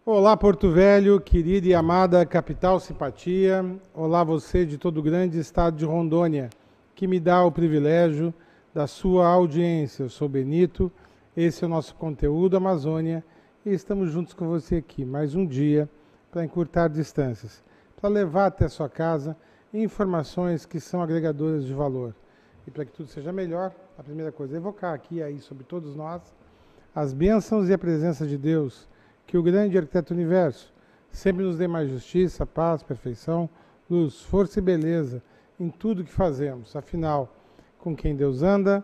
Olá, Porto Velho, querida e amada capital simpatia. Olá, você de todo o grande estado de Rondônia, que me dá o privilégio da sua audiência. Eu sou Benito, esse é o nosso conteúdo Amazônia e estamos juntos com você aqui mais um dia para encurtar distâncias, para levar até a sua casa informações que são agregadoras de valor. E para que tudo seja melhor, a primeira coisa é evocar aqui aí sobre todos nós as bênçãos e a presença de Deus, que o grande arquiteto do universo sempre nos dê mais justiça, paz, perfeição, luz, força e beleza em tudo que fazemos. Afinal, com quem Deus anda,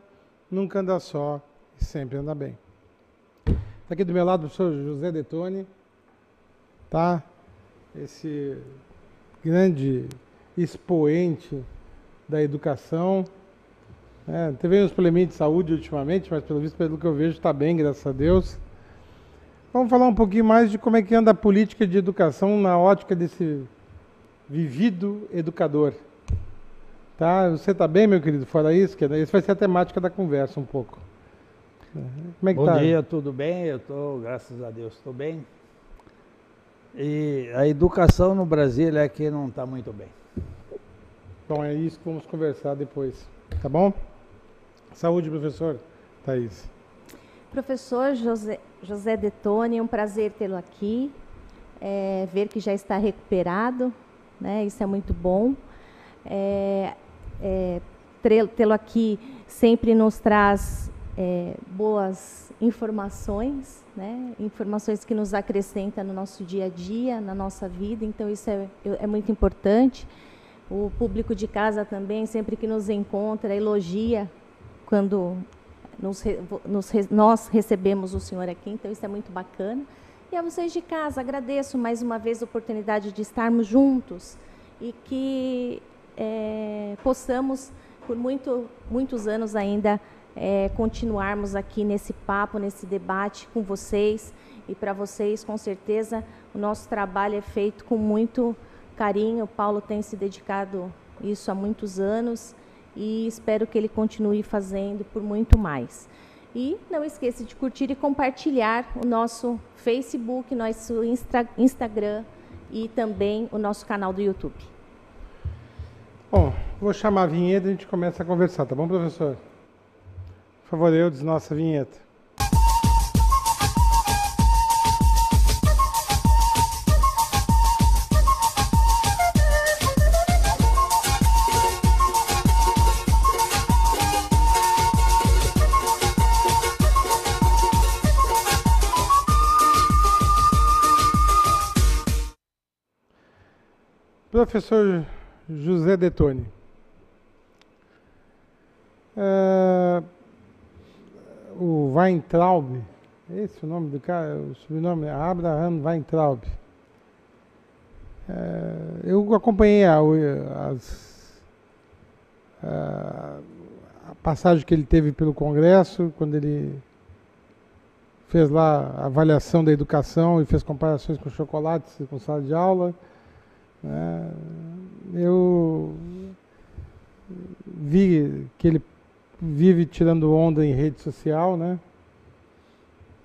nunca anda só e sempre anda bem. Está aqui do meu lado o professor José Detoni, tá? Esse grande expoente da educação. Teve uns probleminhas de saúde ultimamente, mas pelo visto, pelo que eu vejo, está bem, graças a Deus. Vamos falar um pouquinho mais de como é que anda a política de educação na ótica desse vivido educador. Tá? Você está bem, meu querido? Fora isso, que essa vai ser a temática da conversa um pouco. Como é que Bom tá? dia, tudo bem? Eu estou, graças a Deus, estou bem. E a educação no Brasil é que não está muito bem. Bom, é isso que vamos conversar depois, tá bom? Saúde, professor Thaís. Professor José Detoni, é um prazer tê-lo aqui, ver que já está recuperado, né? Isso é muito bom. Tê-lo aqui sempre nos traz boas informações, né? Informações que nos acrescentam no nosso dia a dia, na nossa vida, então isso é muito importante. O público de casa também, sempre que nos encontra, elogia quando nós recebemos o senhor aqui, então isso é muito bacana. E a vocês de casa, agradeço mais uma vez a oportunidade de estarmos juntos e que possamos, por muitos anos ainda, continuarmos aqui nesse papo, nesse debate com vocês. E para vocês, com certeza, o nosso trabalho é feito com muito carinho. O Paulo tem se dedicado a isso há muitos anos, e espero que ele continue fazendo por muito mais. E não esqueça de curtir e compartilhar o nosso Facebook, nosso Instagram e também o nosso canal do YouTube. Bom, vou chamar a vinheta e a gente começa a conversar, tá bom, professor? Por favor, Eudes, nossa vinheta. Professor José Detoni, o Weintraub, esse é o nome do cara, o sobrenome é Abraham Weintraub. Eu acompanhei a passagem que ele teve pelo Congresso, quando ele fez lá a avaliação da educação e fez comparações com chocolates e com sala de aula. Eu vi que ele vive tirando onda em rede social, né?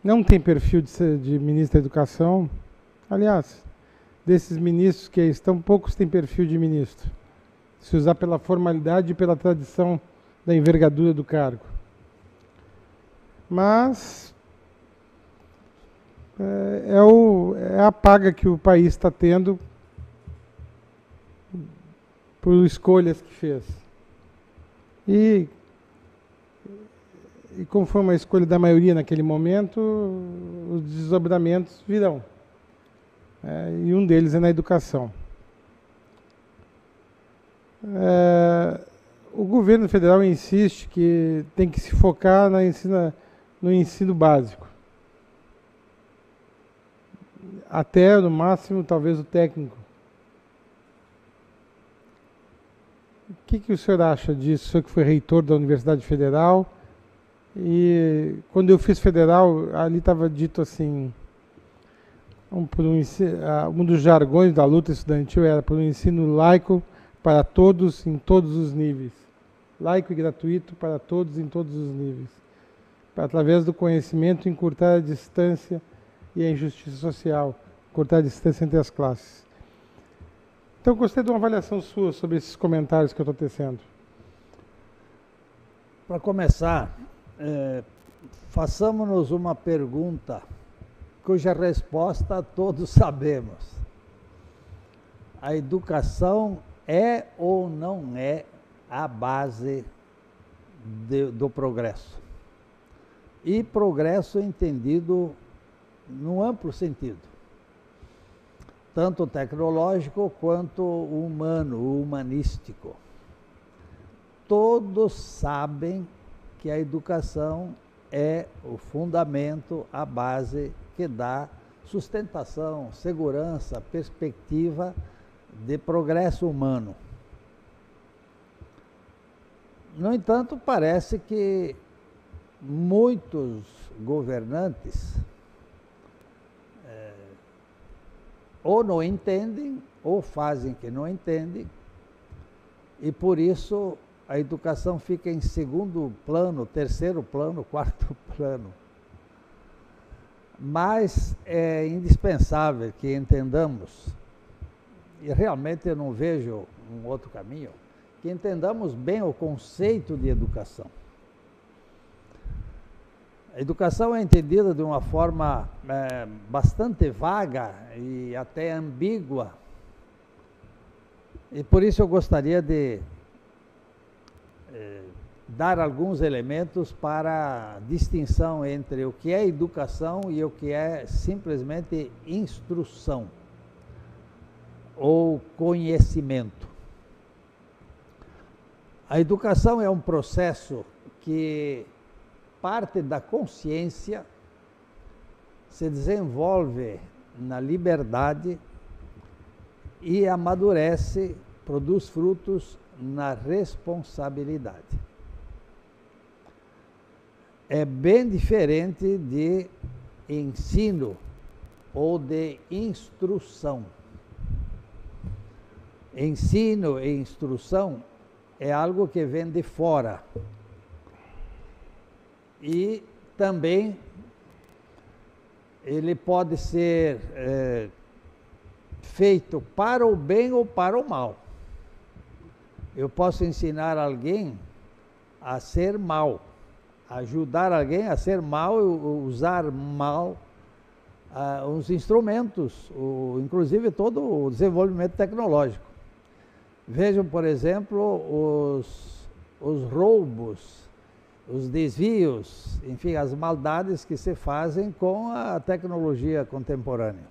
Não tem perfil de ministro da Educação. Aliás, desses ministros que estão, poucos têm perfil de ministro. Se usar pela formalidade e pela tradição da envergadura do cargo. Mas é a paga que o país está tendo por escolhas que fez. E como foi uma escolha da maioria naquele momento, os desdobramentos virão. E um deles é na educação. O governo federal insiste que tem que se focar no ensino básico. Até, no máximo, talvez o técnico. O que o senhor acha disso? O senhor que foi reitor da Universidade Federal, e quando eu fiz federal, ali estava dito assim, um dos jargões da luta estudantil era por um ensino laico para todos, em todos os níveis. Laico e gratuito para todos, em todos os níveis. Para, através do conhecimento, encurtar a distância e a injustiça social, cortar a distância entre as classes. Então, eu gostei de uma avaliação sua sobre esses comentários que eu estou tecendo. Para começar, façamos-nos uma pergunta cuja resposta todos sabemos. A educação é ou não é a base do progresso? E progresso entendido num amplo sentido, tanto tecnológico quanto humano, humanístico. Todos sabem que a educação é o fundamento, a base que dá sustentação, segurança, perspectiva de progresso humano. No entanto, parece que muitos governantes ou não entendem, ou fazem que não entendem, e por isso a educação fica em segundo plano, terceiro plano, quarto plano. Mas é indispensável que entendamos, e realmente eu não vejo um outro caminho, que entendamos bem o conceito de educação. A educação é entendida de uma forma bastante vaga e até ambígua. E por isso eu gostaria de dar alguns elementos para a distinção entre o que é educação e o que é simplesmente instrução ou conhecimento. A educação é um processo que parte da consciência, se desenvolve na liberdade e amadurece, produz frutos na responsabilidade. É bem diferente de ensino ou de instrução. Ensino e instrução é algo que vem de fora. E também ele pode ser feito para o bem ou para o mal. Eu posso ensinar alguém a ser mal, ajudar alguém a ser mal, usar mal os instrumentos, inclusive todo o desenvolvimento tecnológico. Vejam, por exemplo, os roubos, os desvios, enfim, as maldades que se fazem com a tecnologia contemporânea.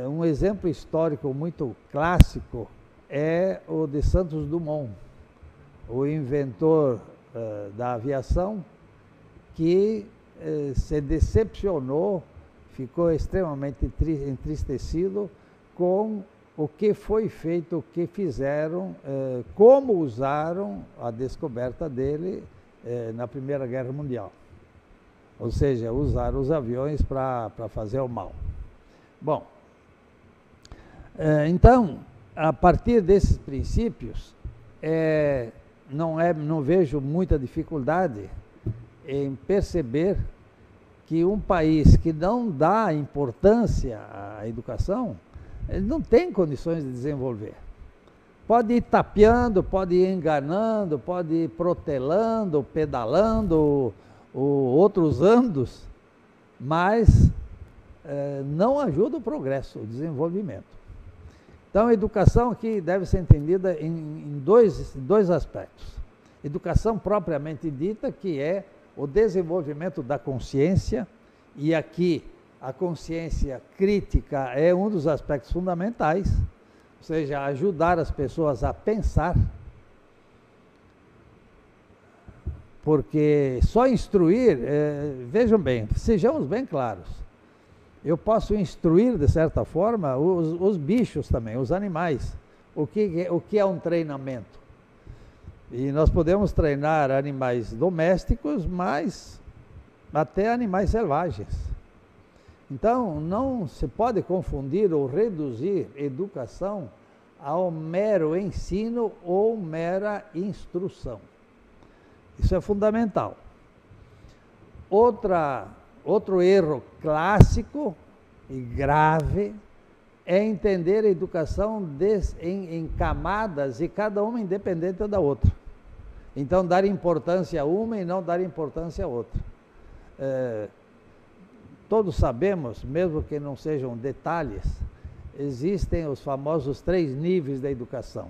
Um exemplo histórico muito clássico é o de Santos Dumont, o inventor da aviação, que se decepcionou, ficou extremamente entristecido com o que foi feito, o que fizeram, como usaram a descoberta dele na Primeira Guerra Mundial. Ou seja, usaram os aviões para fazer o mal. Bom, então, a partir desses princípios, não vejo muita dificuldade em perceber que um país que não dá importância à educação, ele não tem condições de desenvolver. Pode ir tapeando, pode ir enganando, pode ir protelando, pedalando, outros andos, mas não ajuda o progresso, o desenvolvimento. Então, a educação aqui deve ser entendida em dois aspectos. Educação propriamente dita, que é o desenvolvimento da consciência, e aqui a consciência crítica é um dos aspectos fundamentais, ou seja, ajudar as pessoas a pensar, porque só instruir, vejam bem, sejamos bem claros, eu posso instruir de certa forma os bichos também, os animais, o que é um treinamento. E nós podemos treinar animais domésticos, mas até animais selvagens. Então, não se pode confundir ou reduzir educação ao mero ensino ou mera instrução. Isso é fundamental. Outro erro clássico e grave é entender a educação em camadas e cada uma independente da outra. Então, dar importância a uma e não dar importância a outra. Todos sabemos, mesmo que não sejam detalhes, existem os famosos 3 níveis da educação.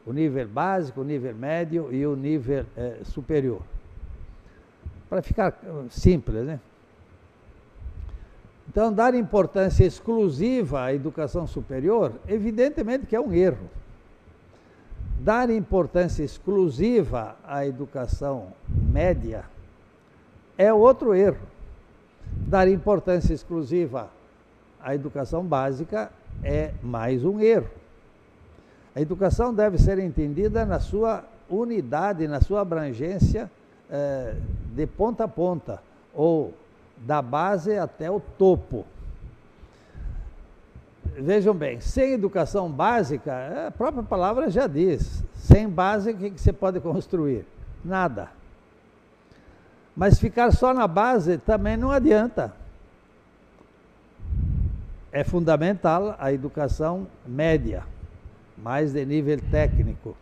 O nível básico, o nível médio e o nível superior. Para ficar simples, né? Então, dar importância exclusiva à educação superior, evidentemente que é um erro. Dar importância exclusiva à educação média é outro erro. Dar importância exclusiva à educação básica é mais um erro. A educação deve ser entendida na sua unidade, na sua abrangência de ponta a ponta, ou da base até o topo. Vejam bem, sem educação básica, a própria palavra já diz, sem base o que você pode construir? Nada. Mas ficar só na base também não adianta. É fundamental a educação média, mais de nível técnico.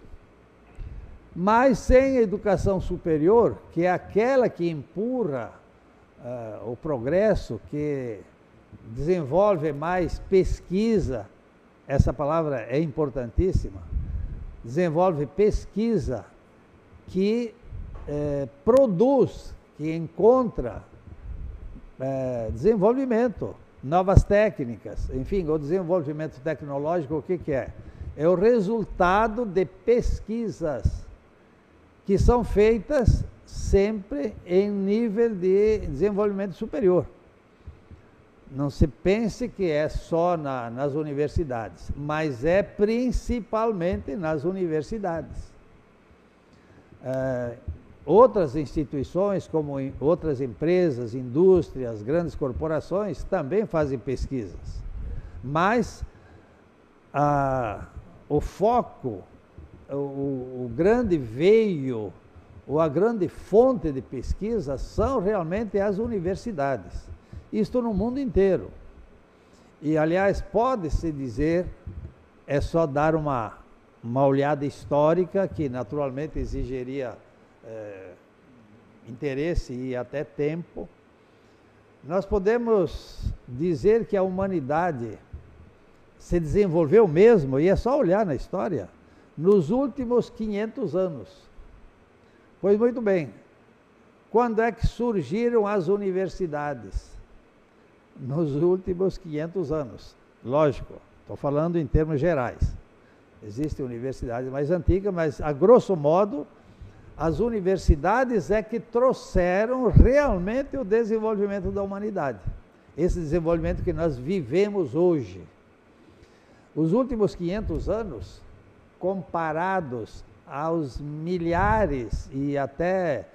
Mas sem educação superior, que é aquela que empurra o progresso, que desenvolve mais pesquisa, essa palavra é importantíssima, desenvolve pesquisa que produz, que encontra desenvolvimento, novas técnicas, enfim, o desenvolvimento tecnológico, o que é? É o resultado de pesquisas que são feitas sempre em nível de desenvolvimento superior. Não se pense que é só nas universidades, mas é principalmente nas universidades. Outras instituições, como outras empresas, indústrias, grandes corporações, também fazem pesquisas. Mas o foco, o grande veio, ou a grande fonte de pesquisa são realmente as universidades. Isto no mundo inteiro. E, aliás, pode-se dizer, é só dar uma olhada histórica, que naturalmente exigiria interesse e até tempo. Nós podemos dizer que a humanidade se desenvolveu mesmo, e é só olhar na história, nos últimos 500 anos. Pois muito bem, quando é que surgiram as universidades? Nos últimos 500 anos. Lógico, estou falando em termos gerais. Existem universidades mais antigas, mas a grosso modo, as universidades é que trouxeram realmente o desenvolvimento da humanidade. Esse desenvolvimento que nós vivemos hoje. Os últimos 500 anos, comparados aos milhares e até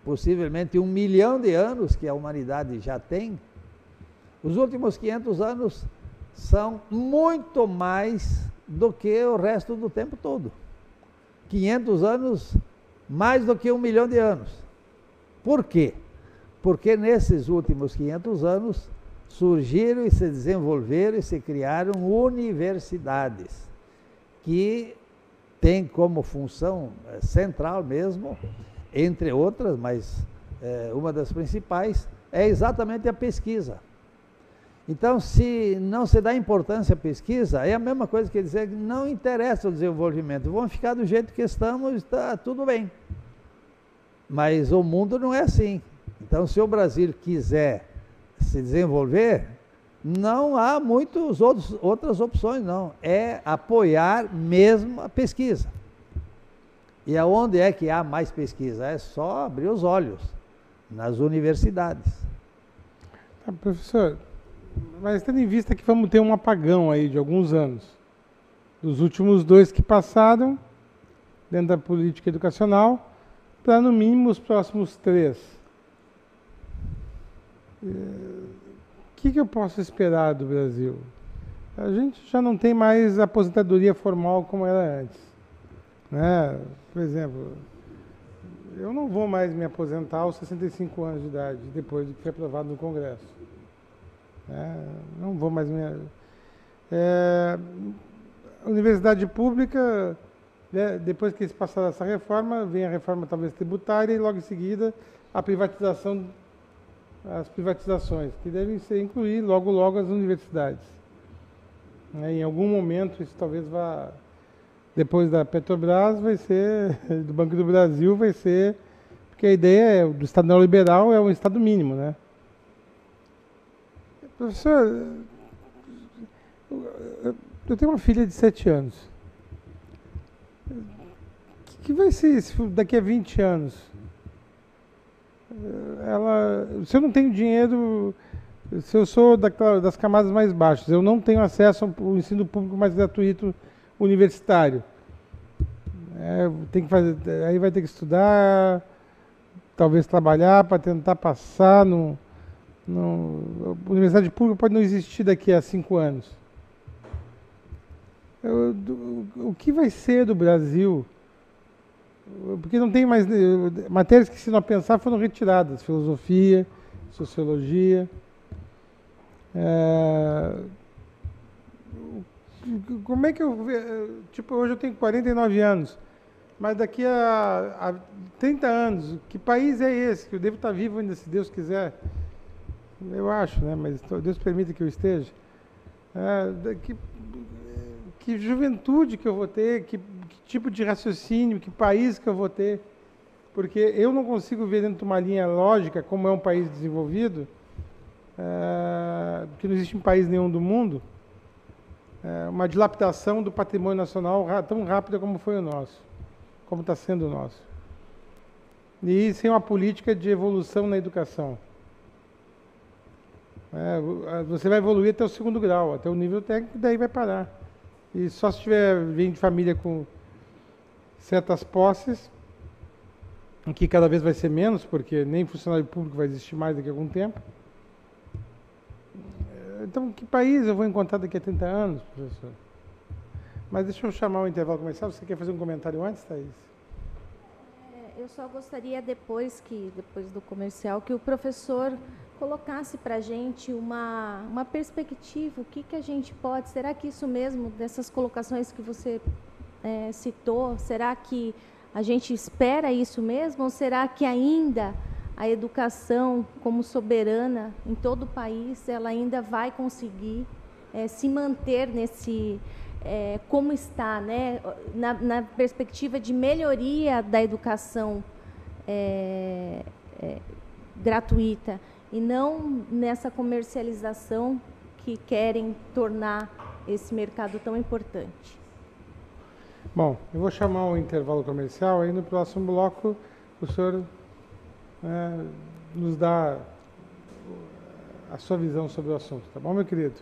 possivelmente 1 milhão de anos que a humanidade já tem, os últimos 500 anos são muito mais do que o resto do tempo todo. 500 anos mais do que 1 milhão de anos. Por quê? Porque nesses últimos 500 anos surgiram e se desenvolveram e se criaram universidades que têm como função central mesmo, entre outras, mas uma das principais, é exatamente a pesquisa. Então, se não se dá importância à pesquisa, é a mesma coisa que dizer que não interessa o desenvolvimento, vamos ficar do jeito que estamos, está tudo bem. Mas o mundo não é assim. Então, se o Brasil quiser se desenvolver, não há muitas outras opções, não. É apoiar mesmo a pesquisa. E aonde é que há mais pesquisa? É só abrir os olhos, nas universidades. Professor, mas tendo em vista que vamos ter um apagão aí de alguns anos, dos últimos 2 que passaram, dentro da política educacional, para no mínimo os próximos 3. O que eu posso esperar do Brasil? A gente já não tem mais aposentadoria formal como era antes, né? Por exemplo, eu não vou mais me aposentar aos 65 anos de idade, depois do que foi aprovado no Congresso. Não vou mais... Universidade pública, né, depois que se passar essa reforma, vem a reforma talvez tributária e logo em seguida a privatização, as privatizações, que devem incluir logo as universidades. Em algum momento isso talvez vá, depois da Petrobras, vai ser, do Banco do Brasil, vai ser, porque a ideia do Estado neoliberal é um Estado mínimo, né? Professor, eu tenho uma filha de 7 anos. O que vai ser isso daqui a 20 anos? Se eu não tenho dinheiro, se eu sou das camadas mais baixas, eu não tenho acesso ao ensino público mais gratuito universitário. Tem que fazer, aí vai ter que estudar, talvez trabalhar para tentar passar a universidade pública pode não existir daqui a 5 anos. O que vai ser do Brasil? Porque não tem mais... Matérias que, se não pensar, foram retiradas. Filosofia, sociologia. Como é que eu... Tipo, hoje eu tenho 49 anos. Mas daqui a 30 anos, que país é esse? Que eu devo estar vivo ainda, se Deus quiser. Eu acho, né? Mas Deus permita que eu esteja. Que juventude que eu vou ter, que tipo de raciocínio, que país que eu vou ter. Porque eu não consigo ver dentro de uma linha lógica, como é um país desenvolvido, que não existe em país nenhum do mundo, uma dilapidação do patrimônio nacional tão rápida como foi o nosso, como está sendo o nosso. E sem uma política de evolução na educação. Você vai evoluir até o 2º grau, até o nível técnico, daí vai parar. E só se vem de família com certas posses, que cada vez vai ser menos, porque nem funcionário público vai existir mais daqui a algum tempo. Então, que país eu vou encontrar daqui a 30 anos, professor? Mas deixa eu chamar o intervalo comercial. Você quer fazer um comentário antes, Thaís? Eu só gostaria, depois do comercial, que o professor colocasse para a gente uma perspectiva, o que a gente pode... Será que isso mesmo, dessas colocações que você citou, será que a gente espera isso mesmo? Ou será que ainda a educação, como soberana em todo o país, ela ainda vai conseguir se manter nesse... como está, né? Na perspectiva de melhoria da educação gratuita, e não nessa comercialização que querem tornar esse mercado tão importante. Bom, eu vou chamar o intervalo comercial, aí no próximo bloco o senhor nos dá a sua visão sobre o assunto, tá bom, meu querido?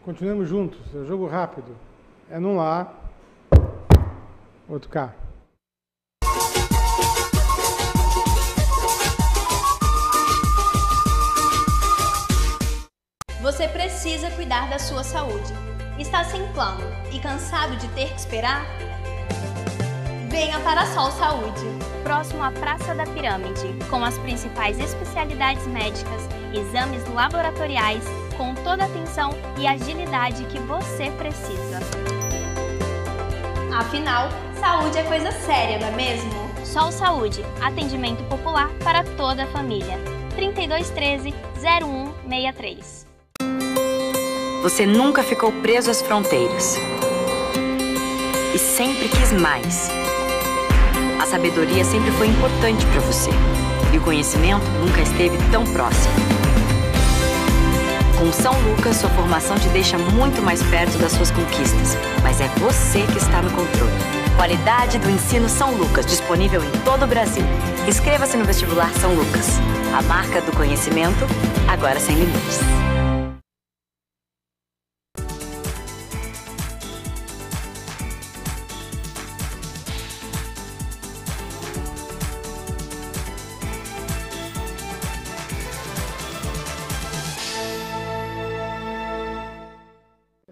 Continuamos juntos, é jogo rápido. É num lá, outro cá. Você precisa cuidar da sua saúde. Está sem plano e cansado de ter que esperar? Venha para a Sol Saúde, próximo à Praça da Pirâmide, com as principais especialidades médicas, exames laboratoriais, com toda a atenção e agilidade que você precisa. Afinal, saúde é coisa séria, não é mesmo? Sol Saúde, atendimento popular para toda a família. 3213-0163. Você nunca ficou preso às fronteiras e sempre quis mais. A sabedoria sempre foi importante para você e o conhecimento nunca esteve tão próximo. Com São Lucas, sua formação te deixa muito mais perto das suas conquistas, mas é você que está no controle. Qualidade do ensino São Lucas, disponível em todo o Brasil. Inscreva-se no vestibular São Lucas, a marca do conhecimento, agora sem limites.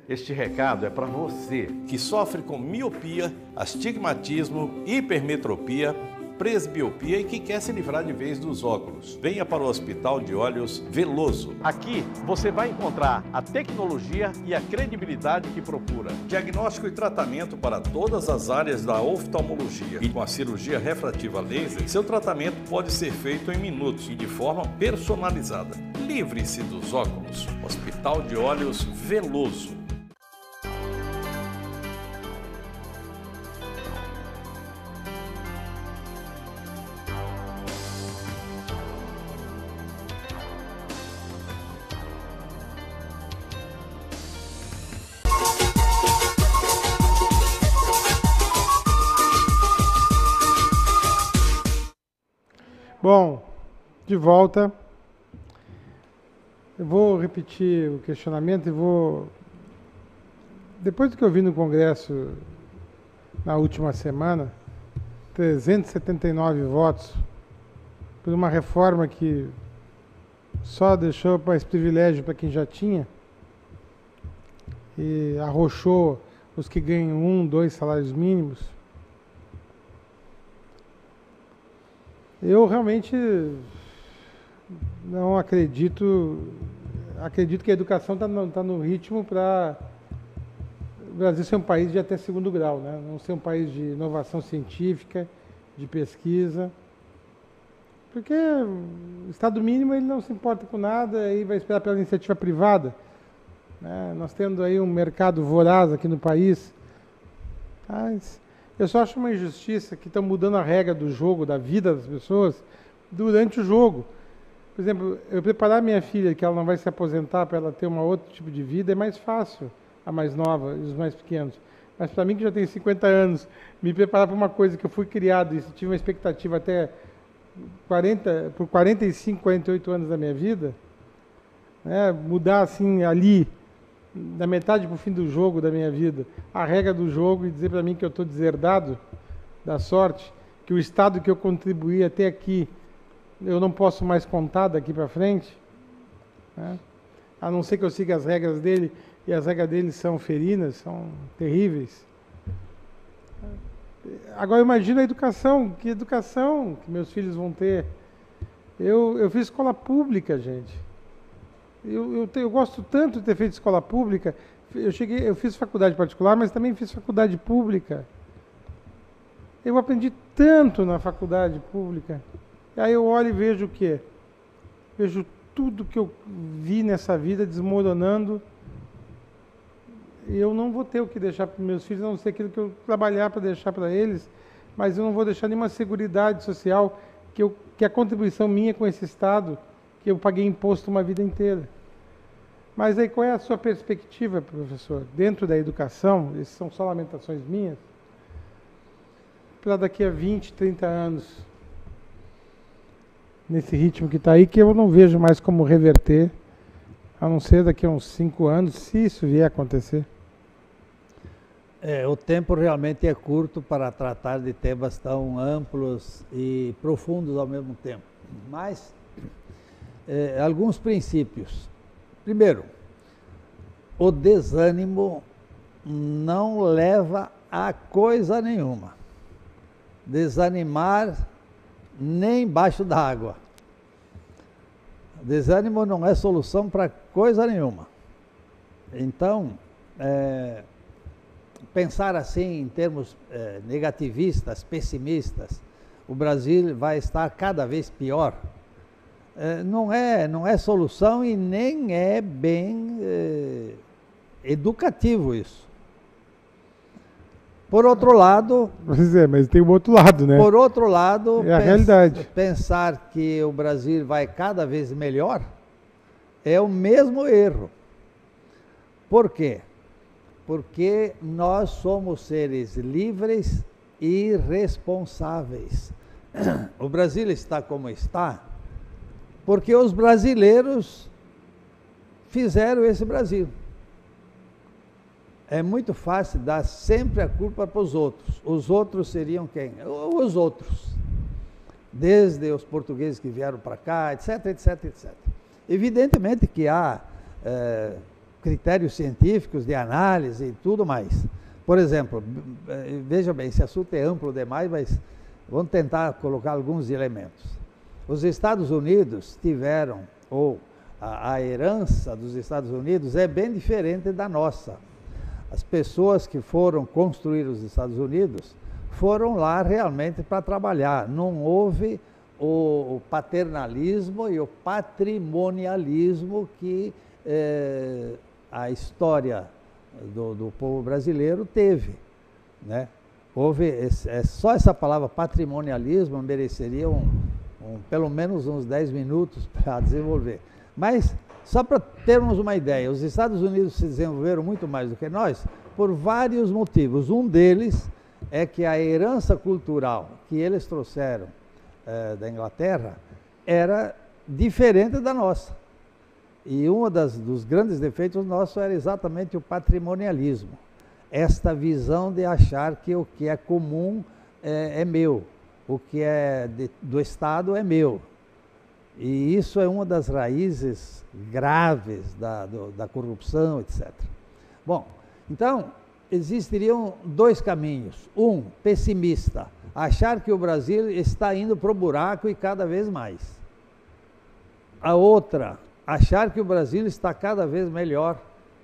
Este recado é para você que sofre com miopia, astigmatismo, hipermetropia presbiopia e que quer se livrar de vez dos óculos. Venha para o Hospital de Olhos Veloso. Aqui você vai encontrar a tecnologia e a credibilidade que procura. Diagnóstico e tratamento para todas as áreas da oftalmologia. E com a cirurgia refrativa laser, seu tratamento pode ser feito em minutos e de forma personalizada. Livre-se dos óculos. Hospital de Olhos Veloso. Bom, de volta. Eu vou repetir o questionamento e vou... Depois do que eu vi no Congresso na última semana, 379 votos por uma reforma que só deixou mais privilégio para quem já tinha e arrochou os que ganham 1, 2 salários mínimos. Eu realmente não acredito que a educação está no ritmo para o Brasil ser um país de até segundo grau, né? Não ser um país de inovação científica, de pesquisa, porque o Estado mínimo ele não se importa com nada e vai esperar pela iniciativa privada, né? Nós tendo aí um mercado voraz aqui no país, mas eu só acho uma injustiça que estão mudando a regra do jogo, da vida das pessoas, durante o jogo. Por exemplo, eu preparar minha filha, que ela não vai se aposentar, para ela ter um outro tipo de vida, é mais fácil, a mais nova e os mais pequenos. Mas para mim, que já tenho 50 anos, me preparar para uma coisa que eu fui criado e tive uma expectativa até por 45, 48 anos da minha vida, né, mudar assim ali, da metade para o fim do jogo da minha vida, a regra do jogo e dizer para mim que eu estou deserdado da sorte, que o estado que eu contribuí até aqui, eu não posso mais contar daqui para frente, né? A não ser que eu siga as regras dele, e as regras dele são ferinas, são terríveis. Agora imagina a educação, que educação que meus filhos vão ter. Eu fiz escola pública, gente. Eu gosto tanto de ter feito escola pública. Eu fiz faculdade particular, mas também fiz faculdade pública. Eu aprendi tanto na faculdade pública. E aí eu olho e vejo o quê? Vejo tudo que eu vi nessa vida desmoronando. E eu não vou ter o que deixar para meus filhos, a não ser aquilo que eu trabalhar para deixar para eles, mas eu não vou deixar nenhuma seguridade social, que a contribuição minha com esse Estado, que eu paguei imposto uma vida inteira. Mas aí qual é a sua perspectiva, professor, dentro da educação, essas são só lamentações minhas, para daqui a 20, 30 anos, nesse ritmo que está aí, que eu não vejo mais como reverter, a não ser daqui a uns 5 anos, se isso vier a acontecer. O tempo realmente é curto para tratar de temas tão amplos e profundos ao mesmo tempo. Mas, alguns princípios. Primeiro, o desânimo não leva a coisa nenhuma. Desanimar nem embaixo d'água. Desânimo não é solução para coisa nenhuma. Então, pensar assim em termos negativistas, pessimistas, o Brasil vai estar cada vez pior, não é solução e nem é bem educativo isso. Por outro lado... Pois é, mas tem o outro lado, né? Por outro lado, a realidade. Pensar que o Brasil vai cada vez melhor é o mesmo erro. Por quê? Porque nós somos seres livres e responsáveis. O Brasil está como está porque os brasileiros fizeram esse Brasil. É muito fácil dar sempre a culpa para os outros. Os outros seriam quem? Os outros. Desde os portugueses que vieram para cá, etc, etc, etc. Evidentemente que há critérios científicos de análise e tudo mais. Por exemplo, veja bem, esse assunto é amplo demais, mas Vamos tentar colocar alguns elementos. Os Estados Unidos tiveram, ou a herança dos Estados Unidos é bem diferente da nossa. As pessoas que foram construir os Estados Unidos foram lá realmente para trabalhar. Não houve o paternalismo e o patrimonialismo que a história do povo brasileiro teve, né? Houve, só essa palavra patrimonialismo mereceria pelo menos uns 10 minutos para desenvolver. Mas, só para termos uma ideia, os Estados Unidos se desenvolveram muito mais do que nós por vários motivos. Um deles é que a herança cultural que eles trouxeram da Inglaterra era diferente da nossa. E um dos grandes defeitos nossos era exatamente o patrimonialismo. Esta visão de achar que o que é comum é meu, o que é do Estado é meu. E isso é uma das raízes graves da corrupção, etc. Bom, então, existiriam dois caminhos. Um, pessimista, achar que o Brasil está indo para o buraco e cada vez mais. A outra, achar que o Brasil está cada vez melhor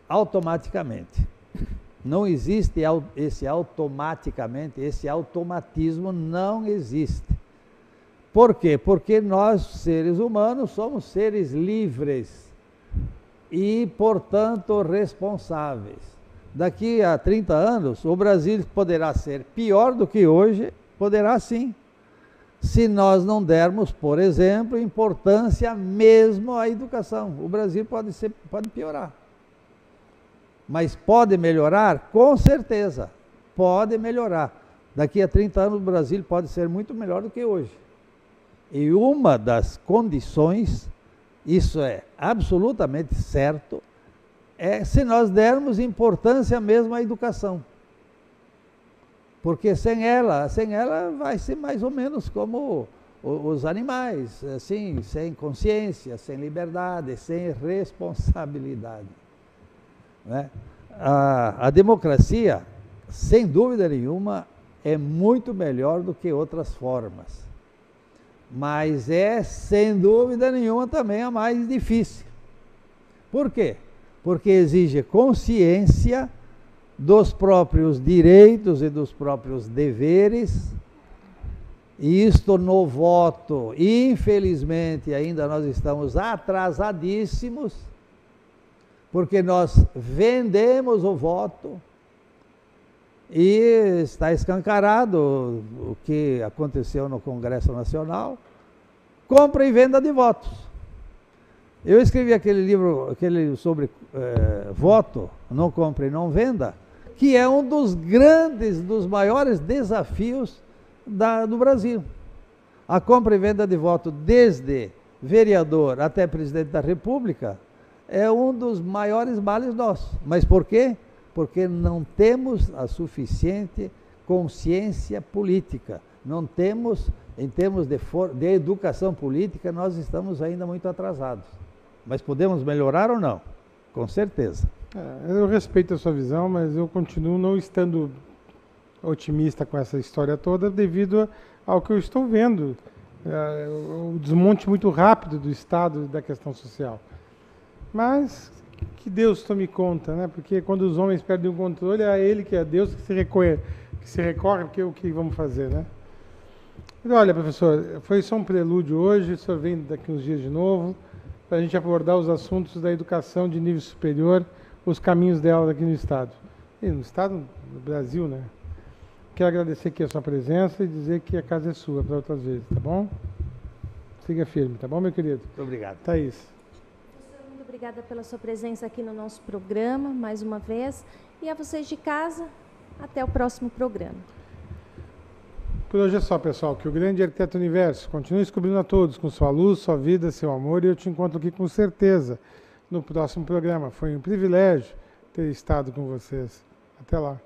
automaticamente. Não existe esse automaticamente, esse automatismo não existe. Por quê? Porque nós, seres humanos, somos seres livres e, portanto, responsáveis. Daqui a 30 anos, o Brasil poderá ser pior do que hoje, poderá sim, se nós não dermos, por exemplo, importância mesmo à educação. O Brasil pode piorar. Mas pode melhorar? Com certeza, pode melhorar. Daqui a 30 anos o Brasil pode ser muito melhor do que hoje. E uma das condições, isso é absolutamente certo, é se nós dermos importância mesmo à educação. Porque sem ela vai ser mais ou menos como os animais, assim, sem consciência, sem liberdade, sem responsabilidade. Né? A democracia, sem dúvida nenhuma, é muito melhor do que outras formas. Mas é, sem dúvida nenhuma, também a mais difícil. Por quê? Porque exige consciência dos próprios direitos e dos próprios deveres. E isto no voto, infelizmente, ainda nós estamos atrasadíssimos, porque nós vendemos o voto e está escancarado o que aconteceu no Congresso Nacional, compra e venda de votos. Eu escrevi aquele livro sobre voto, não compra e não venda, que é um dos maiores desafios do Brasil. A compra e venda de voto, desde vereador até presidente da República, é um dos maiores males nossos. Mas por quê? Porque não temos a suficiente consciência política. Não temos, em termos de educação política, nós estamos ainda muito atrasados. Mas podemos melhorar ou não? Com certeza. Eu respeito a sua visão, mas eu continuo não estando otimista com essa história toda devido ao que eu estou vendo. O desmonte muito rápido do Estado e da questão social. Mas que Deus tome conta, né? Porque quando os homens perdem o controle, é a Ele que é Deus que se recorre, porque o que vamos fazer, né? Mas olha, professor, foi só um prelúdio hoje, o senhor vem daqui uns dias de novo, para a gente abordar os assuntos da educação de nível superior, os caminhos dela aqui no Estado. E no Estado, no Brasil, né? Quero agradecer aqui a sua presença e dizer que a casa é sua para outras vezes, tá bom? Siga firme, tá bom, meu querido? Muito obrigado. Thaís. Obrigada pela sua presença aqui no nosso programa, mais uma vez. E a vocês de casa, até o próximo programa. Por hoje é só, pessoal. Que o grande arquiteto universo continue descobrindo a todos com sua luz, sua vida, seu amor. E eu te encontro aqui com certeza no próximo programa. Foi um privilégio ter estado com vocês. Até lá.